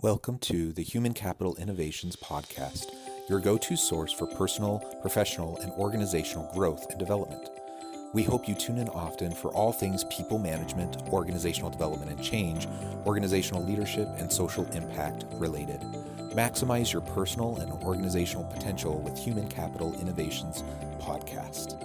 Welcome to the Human Capital Innovations Podcast, your go-to source for personal, professional, and organizational growth and development. We hope you tune in often for all things people management, organizational development and change, organizational leadership, and social impact related. Maximize your personal and organizational potential with Human Capital Innovations Podcast.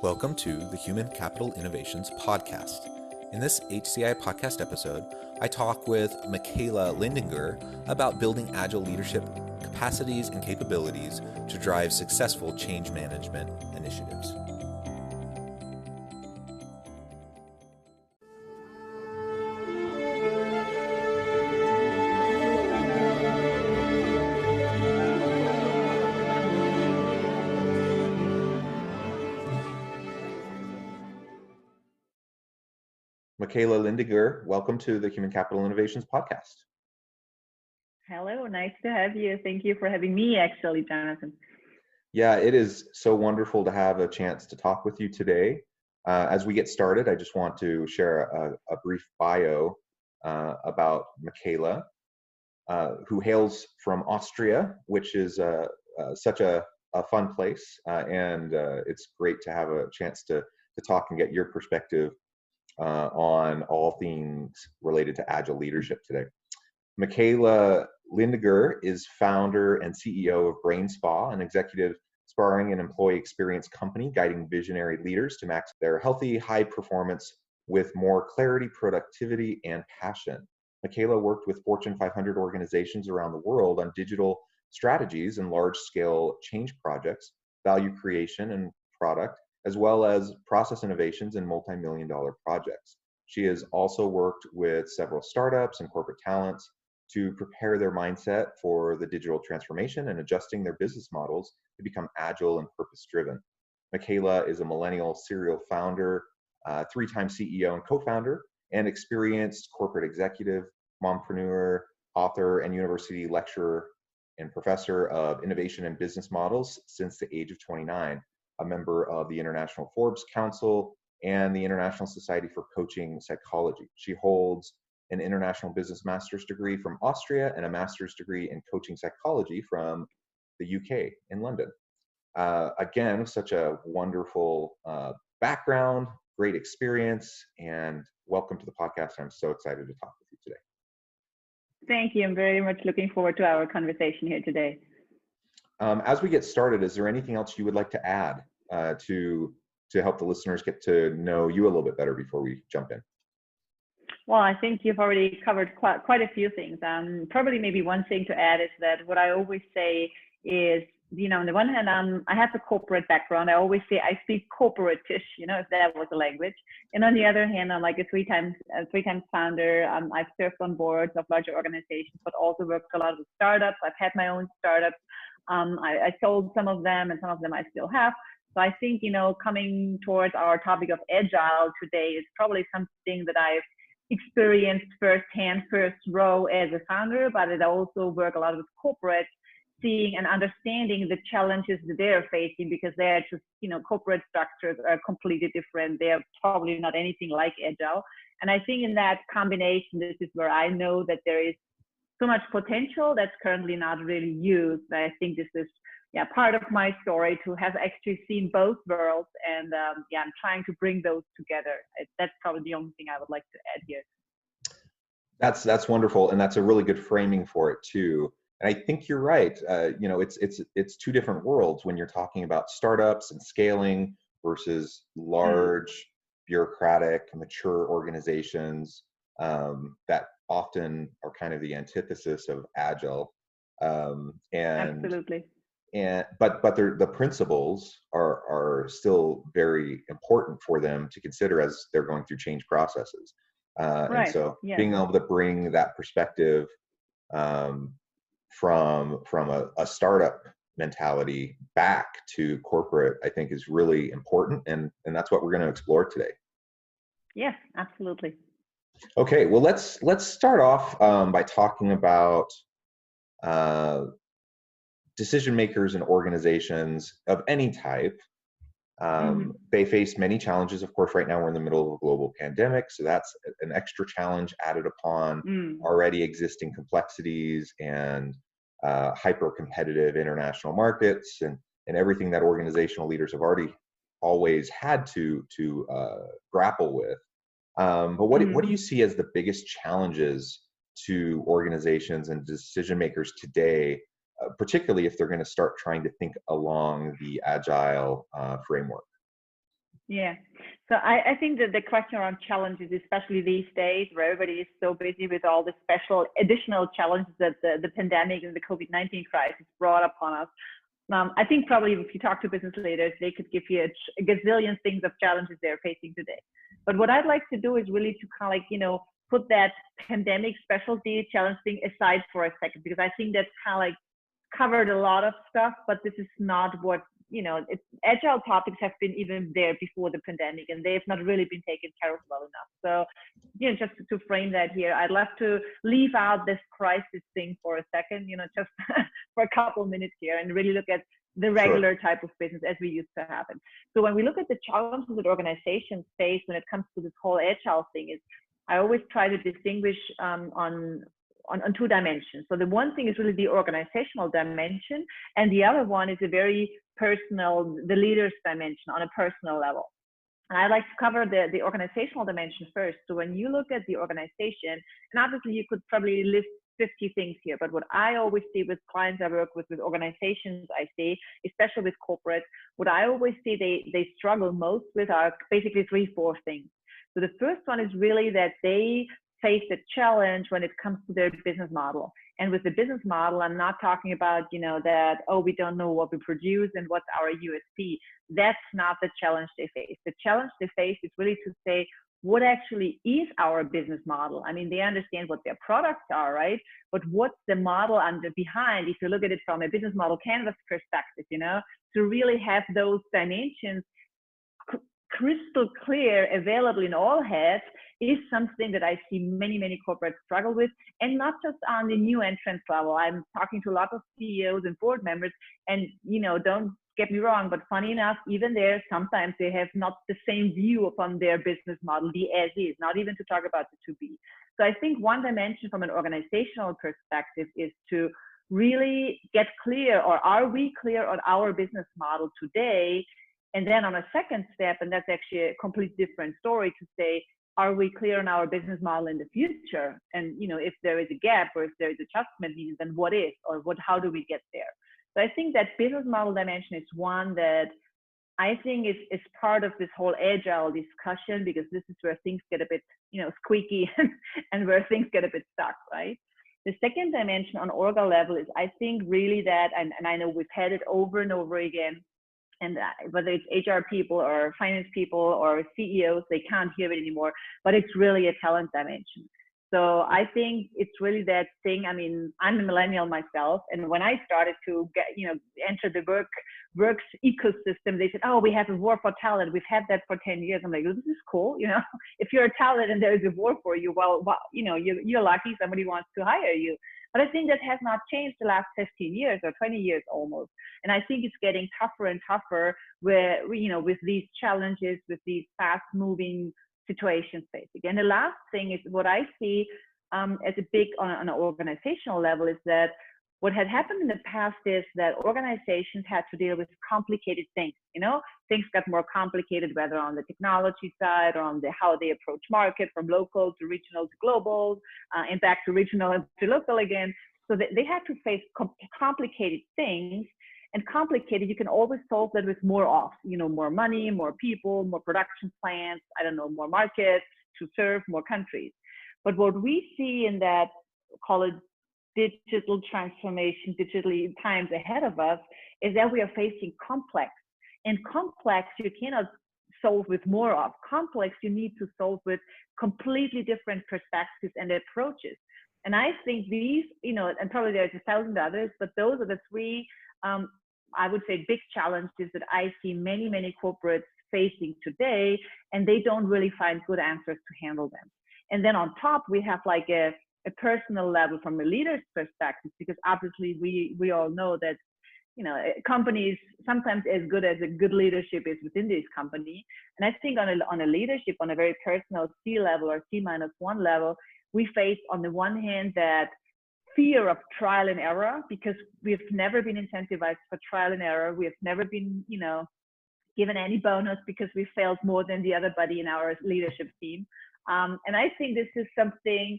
Welcome to the Human Capital Innovations Podcast. In this HCI podcast episode, I talk with Michaela Lindinger about building Agile leadership capacities and capabilities to drive successful change management initiatives. Michaela Lindinger, welcome to the Human Capital Innovations Podcast. Hello, nice to have you. Thank you for having me, actually, Jonathan. Yeah, it is so wonderful to have a chance to talk with you today. As we get started, I just want to share a brief bio about Michaela, who hails from Austria, which is such a fun place, and it's great to have a chance to talk and get your perspective on all things related to Agile leadership today. Michaela Lindinger is founder and CEO of Brain Spa, an executive sparring and employee experience company guiding visionary leaders to max their healthy, high performance with more clarity, productivity, and passion. Michaela worked with Fortune 500 organizations around the world on digital strategies and large-scale change projects, value creation and product, as well as process innovations and multi-million-dollar projects. She has also worked with several startups and corporate talents to prepare their mindset for the digital transformation and adjusting their business models to become agile and purpose-driven. Michaela is a millennial serial founder, three-time CEO and co-founder, and experienced corporate executive, mompreneur, author, and university lecturer and professor of innovation and business models since the age of 29. A member of the International Forbes Council and the International Society for Coaching Psychology. She holds an international business master's degree from Austria and a master's degree in coaching psychology from the UK in London. Again, such a wonderful background, great experience, and welcome to the podcast. I'm so excited to talk with you today. Thank you. I'm very much looking forward to our conversation here today. As we get started, is there anything else you would like to add to help the listeners get to know you a little bit better before we jump in? Well, I think you've already covered quite a few things. Probably maybe one thing to add is that what I always say is, on the one hand, I have a corporate background. I always say I speak corporate-ish, if that was a language. And on the other hand, I'm like a three times founder. I've served on boards of larger organizations, but also worked a lot with startups. I've had my own startups. I sold some of them, and some of them I still have. So I think, coming towards our topic of Agile today is probably something that I've experienced firsthand, first row as a founder, but I also work a lot with corporates, seeing and understanding the challenges that they're facing, because they're just, corporate structures are completely different. They're probably not anything like Agile. And I think in that combination, this is where I know that there is so much potential that's currently not really used. I think this is part of my story to have actually seen both worlds, and I'm trying to bring those together. That's probably the only thing I would like to add here. That's wonderful, and that's a really good framing for it too. And I think you're right. It's two different worlds when you're talking about startups and scaling versus large, bureaucratic, mature organizations that often are kind of the antithesis of Agile. Absolutely. But the principles are still very important for them to consider as they're going through change processes. Right. And so being able to bring that perspective from a startup mentality back to corporate, I think is really important. And that's what we're going to explore today. Yes, absolutely. Okay, well, let's start off by talking about decision makers and organizations of any type, they face many challenges. Of course, right now we're in the middle of a global pandemic, so that's an extra challenge added upon already existing complexities and hyper-competitive international markets and everything that organizational leaders have already always had to grapple with. But what do you see as the biggest challenges to organizations and decision makers today, particularly if they're going to start trying to think along the Agile framework? Yeah. So I think that the question around challenges, especially these days where everybody is so busy with all the special additional challenges that the pandemic and the COVID-19 crisis brought upon us. I think probably if you talk to business leaders, they could give you a gazillion things of challenges they're facing today. But what I'd like to do is really to kind of like, put that pandemic specialty challenge thing aside for a second, because I think that's kind of like covered a lot of stuff, but this is not what, Agile topics have been even there before the pandemic, and they've not really been taken care of well enough. So, just to frame that here, I'd love to leave out this crisis thing for a second, just for a couple minutes here and really look at the regular type of business as we used to have it. So when we look at the challenges that organizations face when it comes to this whole Agile thing, is I always try to distinguish on two dimensions. So the one thing is really the organizational dimension, and the other one is a very personal, the leader's dimension on a personal level. And I'd like to cover the organizational dimension first. So when you look at the organization, and obviously you could probably list 50 things here, but what I always see with clients I work with organizations I see, especially with corporates, what I always see they struggle most with are basically 3-4 things. So the first one is really that they face a challenge when it comes to their business model. And with the business model, I'm not talking about, that, we don't know what we produce and what's our USP. That's not the challenge they face. The challenge they face is really to say, what actually is our business model? I mean, they understand what their products are, right? But what's the model behind, if you look at it from a business model canvas perspective, to really have those dimensions crystal clear, available in all heads, is something that I see many, many corporates struggle with, and not just on the new entrance level. I'm talking to a lot of CEOs and board members, and don't get me wrong, but funny enough, even there, sometimes they have not the same view upon their business model, the as is, not even to talk about the to be. So I think one dimension from an organizational perspective is to really get clear, or are we clear on our business model today? And then on a second step, and that's actually a completely different story, to say, are we clear on our business model in the future? And if there is a gap or if there is adjustment needed, then what is, or how do we get there? So I think that business model dimension is one that I think is part of this whole Agile discussion, because this is where things get a bit, squeaky and where things get a bit stuck, right? The second dimension on orga level is, I think, really that, and I know we've had it over and over again, and whether it's HR people or finance people or CEOs, they can't hear it anymore, but it's really a talent dimension. So I think it's really that thing. I mean, I'm a millennial myself, and when I started to get, enter the works ecosystem, they said, we have a war for talent. We've had that for 10 years. I'm like, this is cool. If you're a talent and there is a war for you, well, you're lucky somebody wants to hire you. But I think that has not changed the last 15 years or 20 years almost. And I think it's getting tougher and tougher where, with these challenges, with these fast moving situations, basically. And the last thing is what I see as a big on an organizational level is that what had happened in the past is that organizations had to deal with complicated things. Things got more complicated, whether on the technology side or on how they approach market, from local to regional to global, and back to regional and to local again. So they had to face complicated things. And complicated, you can always solve that with more of, more money, more people, more production plants, more markets to serve, more countries. But what we see in that, call it digital transformation, digitally times ahead of us, is that we are facing complex. And complex, you cannot solve with more of. Complex, you need to solve with completely different perspectives and approaches. And I think these, and probably there's 1,000 others, but those are the three, I would say, big challenges that I see many, many corporates facing today, and they don't really find good answers to handle them. And then on top, we have like a personal level from a leader's perspective, because obviously we all know that companies sometimes as good as a good leadership is within this company. And I think on a leadership, on a very personal C level or C-1 level, we face on the one hand that fear of trial and error, because we've never been incentivized for trial and error. We have never been, given any bonus because we failed more than the other buddy in our leadership team. And I think this is something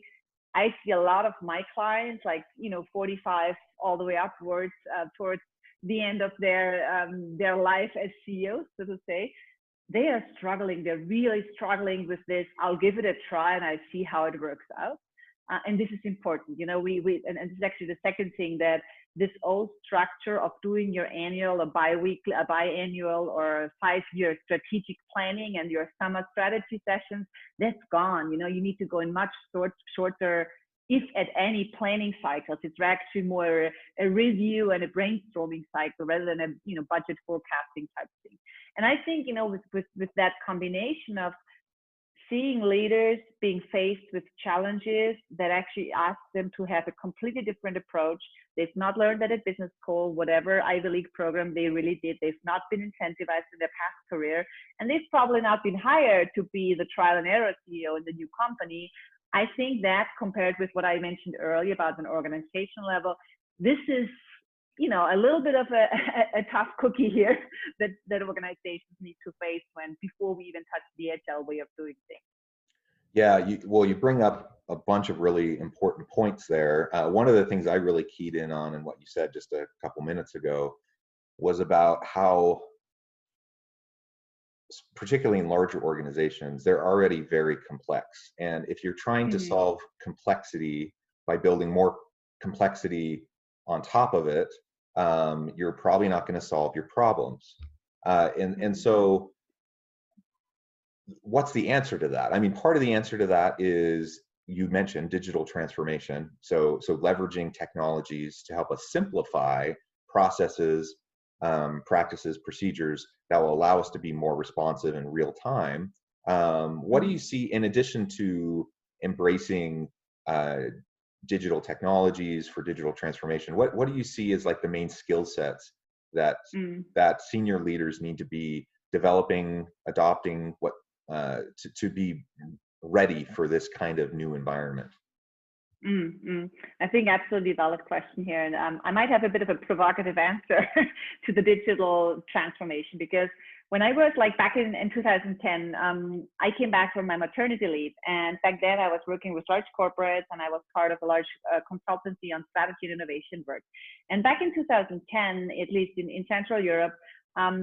I see a lot of my clients, like, 45 all the way upwards, towards the end of their life as CEOs, so to say. They are struggling. They're really struggling with this. I'll give it a try and I see how it works out. And this is important. And this is actually the second thing, that this old structure of doing your annual or biannual or 5-year strategic planning and your summer strategy sessions, that's gone. You need to go in much shorter, if at any, planning cycles. It's actually more a review and a brainstorming cycle rather than a budget forecasting type thing. And I think with that combination of seeing leaders being faced with challenges that actually ask them to have a completely different approach. They've not learned that at business school, whatever Ivy League program they really did. They've not been incentivized in their past career, and they've probably not been hired to be the trial and error CEO in the new company. I think that, compared with what I mentioned earlier about an organizational level, this is a little bit of a tough cookie here that organizations need to face before we even touch the Agile way of doing things. Yeah, you bring up a bunch of really important points there. One of the things I really keyed in on and what you said just a couple minutes ago was about how, particularly in larger organizations, they're already very complex. And if you're trying to solve complexity by building more complexity on top of it, you're probably not going to solve your problems. And so what's the answer to that? I mean, part of the answer to that is, you mentioned digital transformation. So leveraging technologies to help us simplify processes, practices, procedures that will allow us to be more responsive in real time. What do you see, in addition to embracing digital technologies for digital transformation, what do you see as like the main skill sets that senior leaders need to be developing, adopting, to be ready for this kind of new environment? I think absolutely valid question here, and I might have a bit of a provocative answer to the digital transformation, because when I was back in 2010, I came back from my maternity leave, and back then I was working with large corporates, and I was part of a large consultancy on strategy and innovation work. And back in 2010, at least in Central Europe,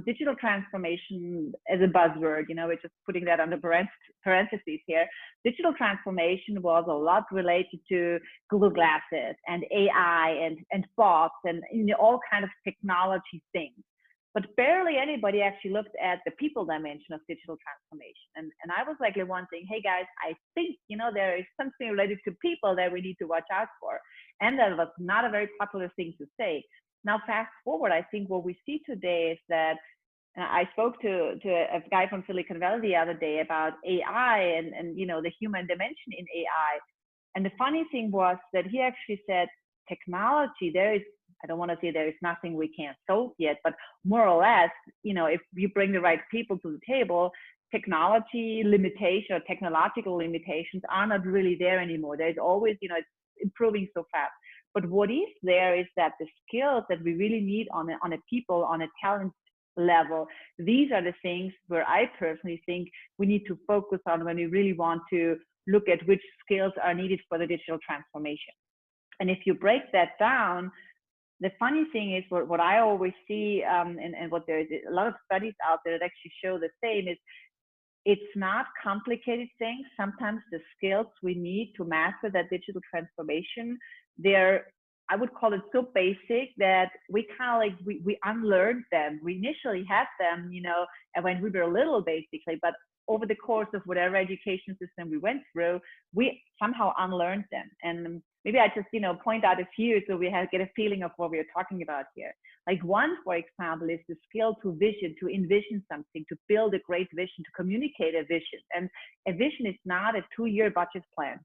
digital transformation as a buzzword, we're just putting that under parentheses here. Digital transformation was a lot related to Google Glasses and AI and bots and all kind of technology things. But barely anybody actually looked at the people dimension of digital transformation. And I was the one saying, hey guys, I think, there is something related to people that we need to watch out for. And that was not a very popular thing to say. Now, fast forward, I think what we see today is that I spoke to a guy from Silicon Valley the other day about AI and the human dimension in AI. And the funny thing was that he actually said, technology, I don't want to say there is nothing we can't solve yet, but more or less, if you bring the right people to the table, technology limitation or technological limitations are not really there anymore. There's always, it's improving so fast. But what is there is that the skills that we really need on a talent level, these are the things where I personally think we need to focus on when we really want to look at which skills are needed for the digital transformation. And if you break that down, the funny thing is what I always see, and what there is a lot of studies out there that actually show the same, is it's not complicated things. Sometimes the skills we need to master that digital transformation, I would call it so basic that we kind of we unlearned them. We initially had them, and when we were little, basically, but over the course of whatever education system we went through, we somehow unlearned them. And maybe I just, point out a few so we get a feeling of what we're talking about here. One, for example, is the skill to envision something, to build a great vision, to communicate a vision. And a vision is not a 2-year budget plan,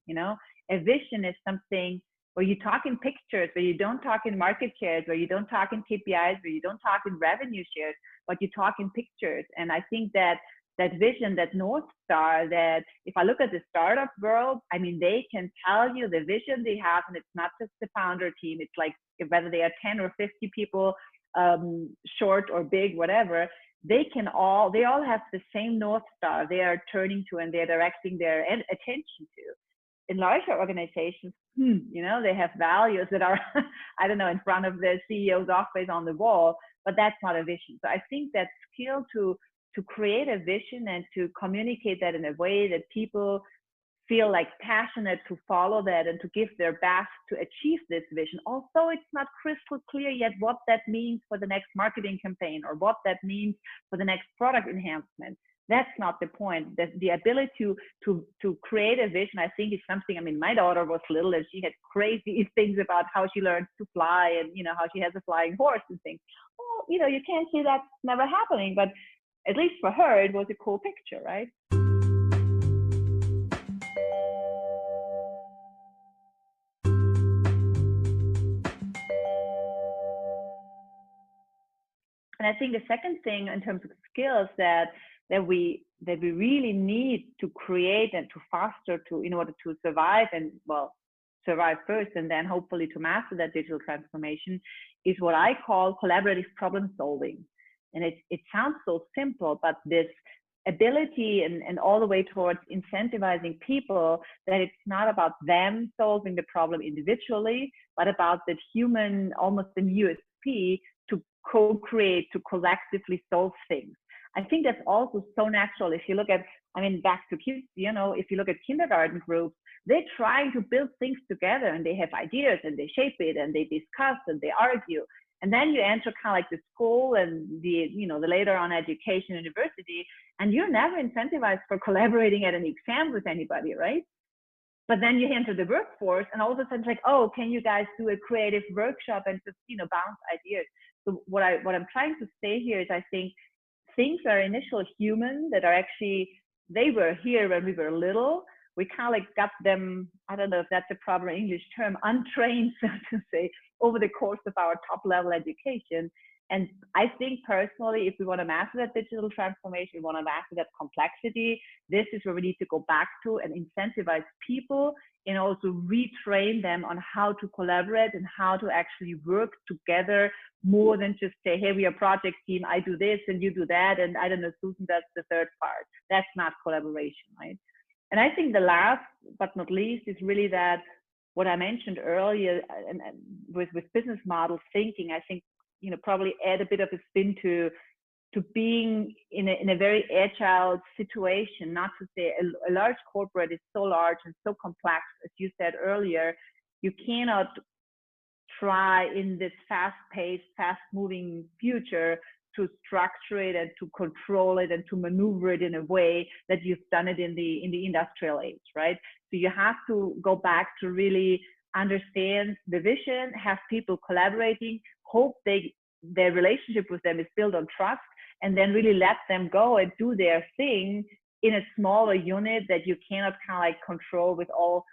A vision is something where you talk in pictures, where you don't talk in market shares, where you don't talk in KPIs, where you don't talk in revenue shares, but you talk in pictures. And I think that that vision, that North Star, that if I look at the startup world, I mean, they can tell you the vision they have, and it's not just the founder team. It's like whether they are 10 or 50 people, short or big, whatever, they all have the same North Star they are turning to and they're directing their attention to. In larger organizations, they have values that are, I don't know, in front of the CEO's office on the wall, but that's not a vision. So I think that skill to create a vision and to communicate that in a way that people feel like passionate to follow that and to give their best to achieve this vision. Although it's not crystal clear yet what that means for the next marketing campaign or what that means for the next product enhancement. That's not the point. The ability to create a vision, I think, is something. I mean, my daughter was little and she had crazy things about how she learned to fly and, how she has a flying horse and things. Well, you can't see that's never happening, but at least for her, it was a cool picture, right? And I think the second thing in terms of skills that we really need to create and to foster in order to survive and survive first and then hopefully to master that digital transformation is what I call collaborative problem solving. And it sounds so simple, but this ability and all the way towards incentivizing people that it's not about them solving the problem individually, but about that human, almost an USP to co-create, to collectively solve things. I think that's also so natural. If you look at, back to kids, if you look at kindergarten groups, they're trying to build things together and they have ideas and they shape it and they discuss and they argue. And then you enter kind of like the school and the later on education, university, and you're never incentivized for collaborating at an exam with anybody, right? But then you enter the workforce and all of a sudden it's like, oh, can you guys do a creative workshop and just, bounce ideas? So what I'm trying to say here is I think things are initially human that are actually, they were here when we were little. We kind of like got them, I don't know if that's a proper English term, untrained, so to say, over the course of our top level education. And I think personally, if we want to master that digital transformation, we want to master that complexity, this is where we need to go back to and incentivize people and also retrain them on how to collaborate and how to actually work together more than just say, hey, we are a project team, I do this and you do that, and I don't know, Susan does the third part. That's not collaboration, right? And I think the last but not least is really that what I mentioned earlier and with business model thinking, I think, probably add a bit of a spin to being in a very agile situation. Not to say a large corporate is so large and so complex, as you said earlier, you cannot try in this fast-paced, fast-moving future to structure it and to control it and to maneuver it in a way that you've done it in the industrial age, right? So you have to go back to really understand the vision, have people collaborating, hope their relationship with them is built on trust, and then really let them go and do their thing in a smaller unit that you cannot kind of like control with all,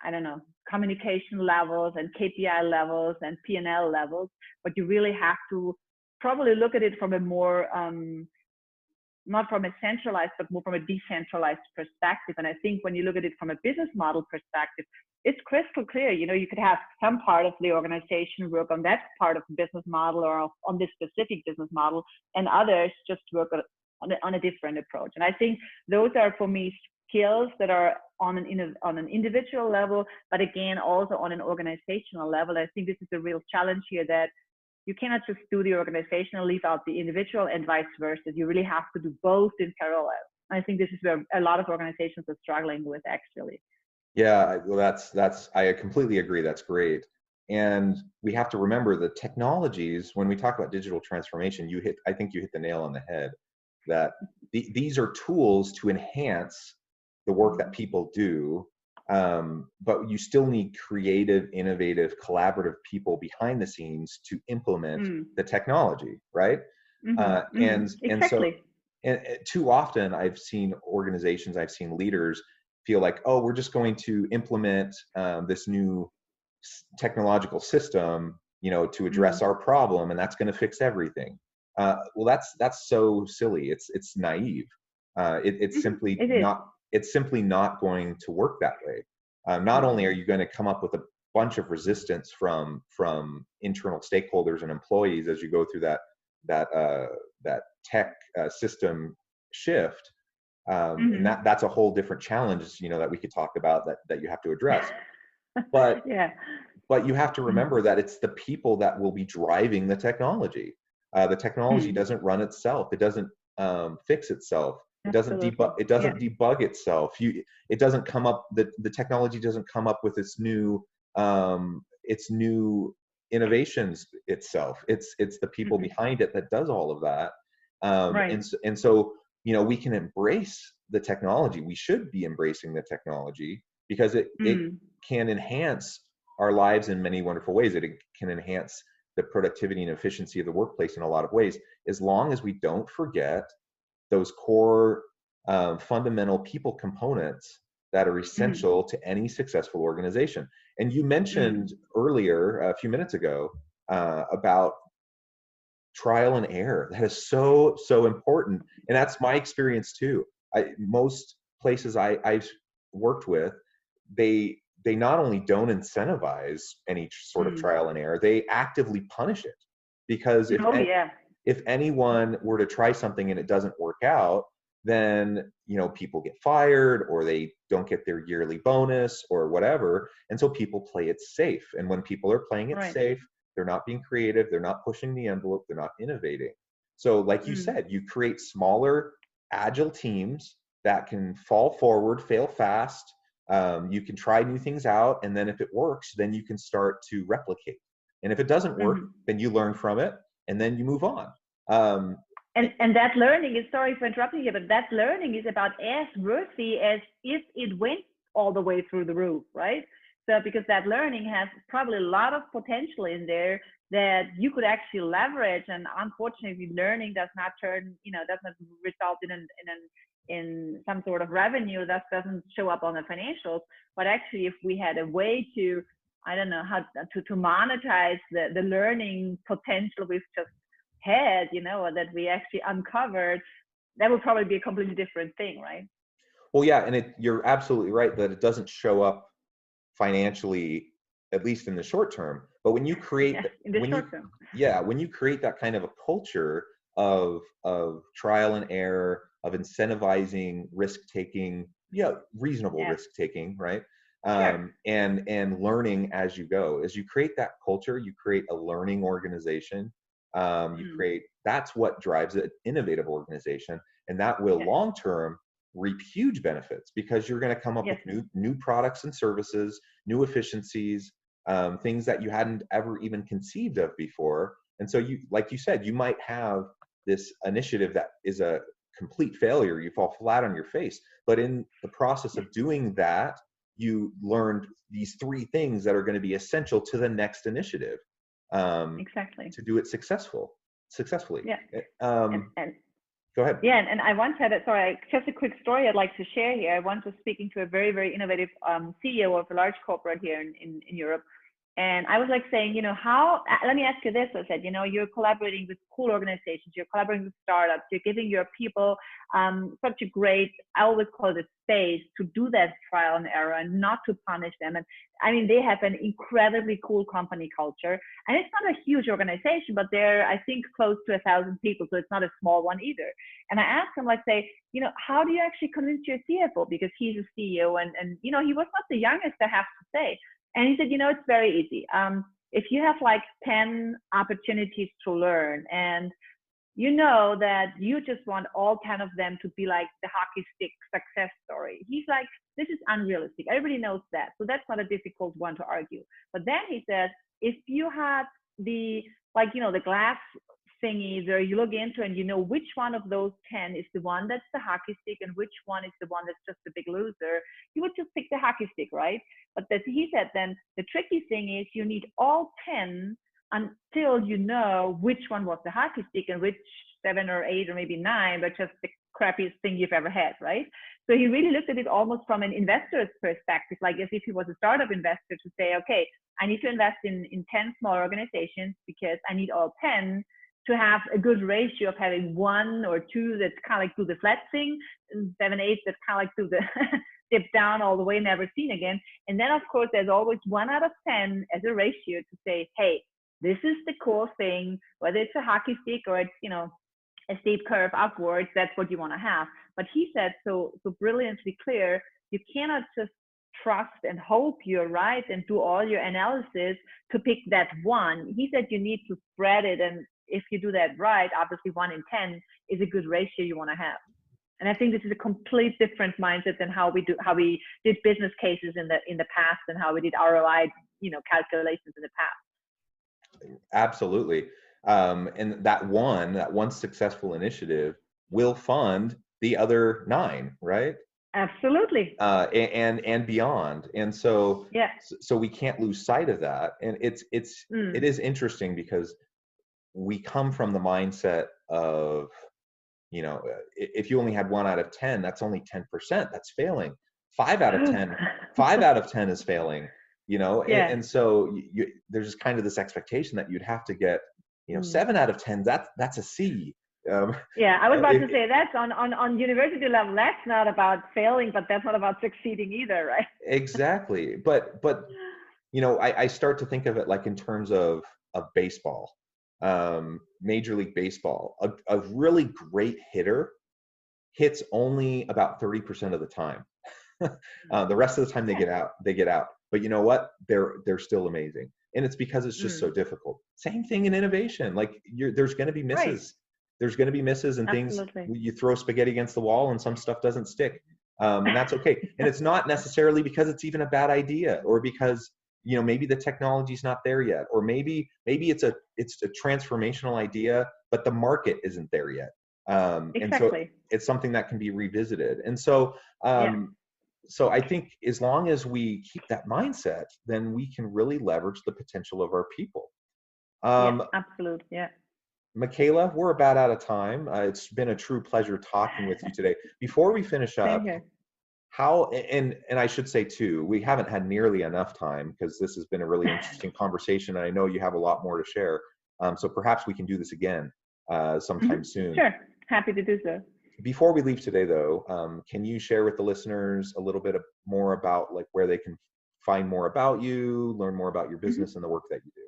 I don't know, communication levels and KPI levels and P&L levels, but you really have to probably look at it from a more, not from a centralized, but more from a decentralized perspective. And I think when you look at it from a business model perspective, it's crystal clear. You could have some part of the organization work on that part of the business model or on this specific business model, and others just work on a different approach. And I think those are, for me, skills that are on an individual level, but again, also on an organizational level. I think this is a real challenge here, that you cannot just do the organization and leave out the individual and vice versa. You really have to do both in parallel. I think this is where a lot of organizations are struggling with, actually. Yeah, well, I completely agree. That's great. And we have to remember the technologies, when we talk about digital transformation, I think you hit the nail on the head, that these are tools to enhance the work that people do. But you still need creative, innovative, collaborative people behind the scenes to implement the technology, right? And exactly. And too often I've seen organizations, I've seen leaders feel like, oh, we're just going to implement this new technological system, to address our problem, and that's going to fix everything. Well, that's so silly. It's naive. It's simply It is. not. It's simply not going to work that way. Not only are you going to come up with a bunch of resistance from internal stakeholders and employees as you go through that tech system shift, and that's a whole different challenge, that we could talk about that you have to address. But yeah. But you have to remember that it's the people that will be driving the technology. The technology doesn't run itself. It doesn't fix itself. It doesn't debug. It doesn't debug itself. It doesn't come up. The technology doesn't come up with its new innovations itself. It's the people behind it that does all of that. Right. And so we can embrace the technology. We should be embracing the technology because it can enhance our lives in many wonderful ways. It can enhance the productivity and efficiency of the workplace in a lot of ways, as long as we don't forget those core fundamental people components that are essential to any successful organization. And you mentioned earlier, a few minutes ago, about trial and error. That is so important, and that's my experience too. Most places I've worked with, they not only don't incentivize any sort of trial and error, they actively punish it. Because if anyone were to try something and it doesn't work out, then people get fired, or they don't get their yearly bonus or whatever. And so people play it safe. And when people are playing it safe, they're not being creative, they're not pushing the envelope, they're not innovating. So like you said, you create smaller, agile teams that can fall forward, fail fast. You can try new things out, and then if it works, then you can start to replicate. And if it doesn't work, then you learn from it, and then you move on. And that learning is, sorry for interrupting you, but that learning is about as worthy as if it went all the way through the roof, right? So because that learning has probably a lot of potential in there that you could actually leverage, and unfortunately, learning does not turn, does not result in some sort of revenue, that doesn't show up on the financials. But actually, if we had a way to, I don't know, how to monetize the learning potential we've just had, or that we actually uncovered, that would probably be a completely different thing, right? Well, yeah, and you're absolutely right that it doesn't show up financially, at least in the short term. But when you create when you create that kind of a culture of trial and error, of incentivizing risk taking, reasonable risk taking, right? And learning as you go. As you create that culture, you create a learning organization. That's what drives an innovative organization, and that will long term reap huge benefits, because you're going to come up with new products and services, new efficiencies, things that you hadn't ever even conceived of before. And so like you said, you might have this initiative that is a complete failure, you fall flat on your face, but in the process of doing that, you learned these 3 things that are going to be essential to the next initiative, to do it successfully. Go ahead. Yeah, and I once had just a quick story I'd like to share here. I once was speaking to a very, very innovative CEO of a large corporate here in Europe. And I was like saying, let me ask you this. I said, you're collaborating with cool organizations, you're collaborating with startups, you're giving your people such a great, I always call it a space to do that trial and error and not to punish them. And I mean, they have an incredibly cool company culture. And it's not a huge organization, but they're, I think, close to 1,000 people. So it's not a small one either. And I asked him, how do you actually convince your CFO? Because he's a CEO and he was not the youngest, I have to say. And he said, it's very easy. If you have 10 opportunities to learn, and that you just want all 10 of them to be like the hockey stick success story. He's like, this is unrealistic. Everybody knows that. So that's not a difficult one to argue. But then he says, if you had the glass thingy where you look into and which one of those 10 is the one that's the hockey stick and which one is the one that's just the big loser, you would just pick the hockey stick, right? But he said then the tricky thing is you need all 10 until you know which one was the hockey stick and which 7 or 8 or maybe 9 but just the crappiest thing you've ever had, right? So he really looked at it almost from an investor's perspective, like as if he was a startup investor, to say, okay, I need to invest in 10 small organizations because I need all 10 to have a good ratio of having 1 or 2 that's kind of like do the flat thing, and 7, 8 that's kind of like do the dip down all the way, never seen again. And then, of course, there's always 1 out of 10 as a ratio to say, hey, this is the core thing, whether it's a hockey stick or it's, a steep curve upwards, that's what you want to have. But he said so brilliantly clear, you cannot just trust and hope you're right and do all your analysis to pick that one. He said you need to spread it, and if you do that right, obviously 1 in 10 is a good ratio you want to have. And I think this is a complete different mindset than how we did business cases in the past and how we did ROI, calculations in the past. Absolutely. And that one successful initiative will fund the other 9, right? Absolutely. And beyond. And so, yeah. So we can't lose sight of that. And it is interesting because we come from the mindset of, if you only had 1 out of 10, that's only 10%. That's failing. 5 out of 10, 5 out of 10 is failing. Yeah. And so there's kind of this expectation that you'd have to get, 7 out of 10. That's a C. Yeah, I was about to say that's on university level. That's not about failing, but that's not about succeeding either, right? Exactly. But I start to think of it like in terms of baseball. Major League Baseball, a really great hitter hits only about 30% of the time. The rest of the time they get out. But you know what? They're still amazing. And it's because it's just so difficult. Same thing in innovation. Like there's going to be misses. Right. There's going to be misses and Absolutely. things. You throw spaghetti against the wall and some stuff doesn't stick. And that's okay. And it's not necessarily because it's even a bad idea or because maybe the technology's not there yet, or maybe it's a transformational idea, but the market isn't there yet. Exactly. And so it's something that can be revisited. And so, so I think as long as we keep that mindset, then we can really leverage the potential of our people. Absolutely. Yeah. Michaela, we're about out of time. It's been a true pleasure talking with you today. Before we finish up, how, and I should say too, we haven't had nearly enough time because this has been a really interesting conversation, and I know you have a lot more to share. So perhaps we can do this again sometime soon. Sure, happy to do so. Before we leave today, though, can you share with the listeners a little bit more about like where they can find more about you, learn more about your business and the work that you do?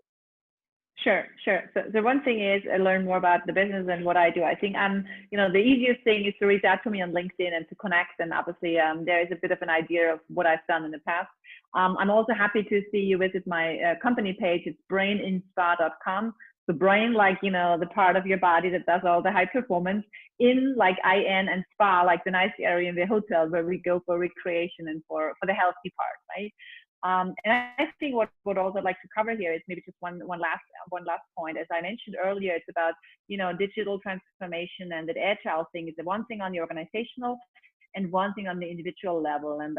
Sure. So the one thing is learn more about the business and what I do. I think the easiest thing is to reach out to me on LinkedIn and to connect. And obviously there is a bit of an idea of what I've done in the past. I'm also happy to see you visit my company page. It's braininspa.com. The brain, like, the part of your body that does all the high performance, in like IN, and spa, like the nice area in the hotel where we go for recreation and for the healthy part, right? And I think what also I'd like to cover here is maybe just one last point. As I mentioned earlier, it's about, digital transformation, and that Agile thing is the one thing on the organizational and one thing on the individual level. And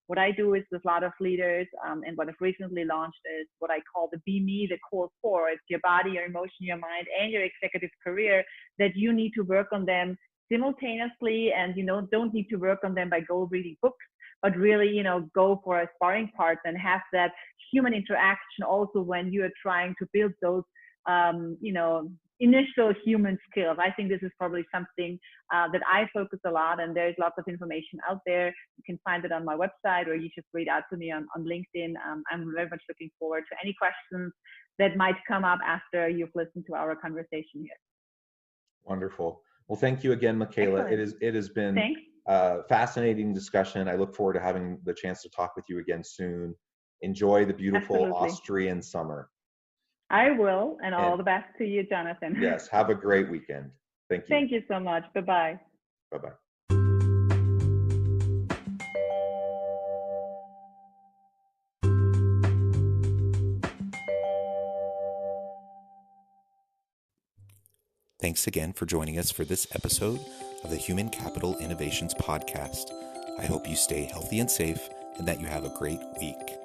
what I do is with a lot of leaders, and what I've recently launched is what I call the Be Me, the core 4. It's your body, your emotion, your mind, and your executive career, that you need to work on them simultaneously, and don't need to work on them by reading books, but really, go for a sparring partner and have that human interaction also when you are trying to build those, initial human skills. I think this is probably something that I focus a lot, and there's lots of information out there. You can find it on my website, or you just reach out to me on LinkedIn. I'm very much looking forward to any questions that might come up after you've listened to our conversation here. Wonderful. Well, thank you again, Michaela. Excellent. It has been fascinating discussion. I look forward to having the chance to talk with you again soon. Enjoy the beautiful Absolutely. Austrian summer. I will, and all the best to you, Jonathan. Yes, have a great weekend. Thank you. Thank you so much. Bye-bye. Bye-bye. Thanks again for joining us for this episode of the Human Capital Innovations Podcast. I hope you stay healthy and safe, and that you have a great week.